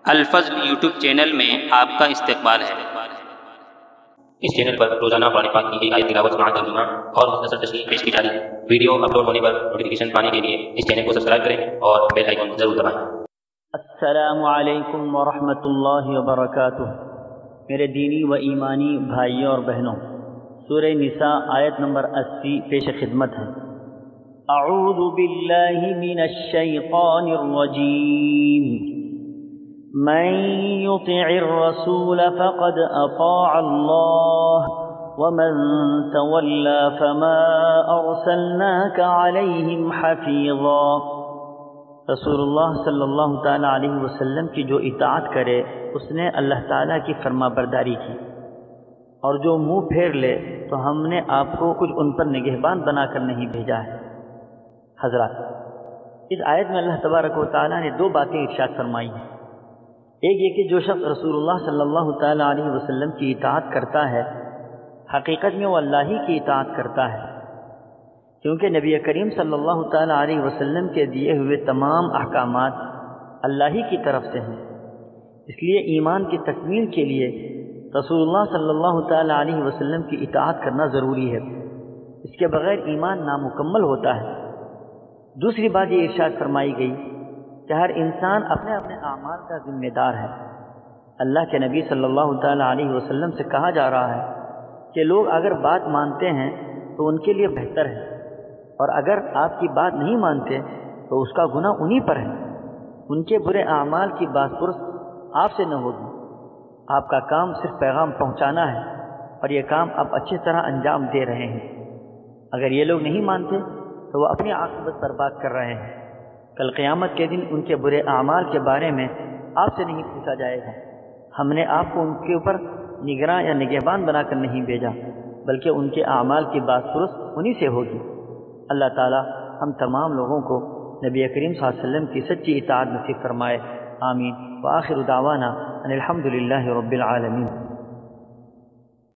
الفضل YouTube channel میں آپ کا استقبال ہے۔ اس چینل پر روزانہ قرآن پاک کی ایک آیت تلاوت سماعت ترجمہ اور مختصر تشریح پیش کی جا رہی ہے۔ ویڈیو اپلوڈ ہونے پر نوٹیفیکیشن پانے کے لیے اس چینل کو سبسکرائب کریں اور بیل آئیکن ضرور دبائیں۔ السلام علیکم ورحمۃ اللہ وبرکاتہ۔ میرے دینی و ایمانی بھائیوں اور بہنوں، سورہ نساء آیت نمبر 80 پیش خدمت ہے۔ اعوذ باللہ من الشیطان الرجیم، من يطع الرسول فقد اطاع اللہ ومن تولى فما ارسلناك عليهم حفیظا۔ رسول اللہ صلی اللہ تعالیٰ علیہ وسلم کی جو اطاعت کرے اس نے اللہ تعالیٰ کی فرما برداری کی، اور جو منہ پھیر لے تو ہم نے آپ کو کچھ ان پر نگہبان بنا کر نہیں بھیجا ہے۔ حضرات، اس آیت میں اللہ تبارک و تعالیٰ نے دو باتیں ارشاد فرمائی ہیں۔ ایک یہ کہ جو شخص رسول اللہ صلی اللہ تعالیٰ علیہ وسلم کی اطاعت کرتا ہے حقیقت میں وہ اللہ ہی کی اطاعت کرتا ہے، کیونکہ نبی کریم صلی اللہ تعالیٰ علیہ وسلم کے دیے ہوئے تمام احکامات اللہ ہی کی طرف سے ہیں۔ اس لیے ایمان کی تکمیل کے لیے رسول اللہ صلی اللہ تعالیٰ علیہ وسلم کی اطاعت کرنا ضروری ہے، اس کے بغیر ایمان نامکمل ہوتا ہے۔ دوسری بات یہ ارشاد فرمائی گئی کہ ہر انسان اپنے اپنے اعمال کا ذمہ دار ہے۔ اللہ کے نبی صلی اللہ تعالیٰ علیہ وسلم سے کہا جا رہا ہے کہ لوگ اگر بات مانتے ہیں تو ان کے لیے بہتر ہے، اور اگر آپ کی بات نہیں مانتے تو اس کا گناہ انہی پر ہے۔ ان کے برے اعمال کی باز پرس آپ سے نہ ہوگی، آپ کا کام صرف پیغام پہنچانا ہے، اور یہ کام آپ اچھی طرح انجام دے رہے ہیں۔ اگر یہ لوگ نہیں مانتے تو وہ اپنی عاقبت برباد کر رہے ہیں۔ کل قیامت کے دن ان کے برے اعمال کے بارے میں آپ سے نہیں پوچھا جائے گا۔ ہم نے آپ کو ان کے اوپر نگراں یا نگہبان بنا کر نہیں بھیجا، بلکہ ان کے اعمال کی باز پرس انہی سے ہوگی۔ اللہ تعالی ہم تمام لوگوں کو نبی کریم صلی اللہ علیہ وسلم کی سچی اطاعت نصیب فرمائے، آمین۔ وآخر دعوانا ان الحمد للہ رب العالمین۔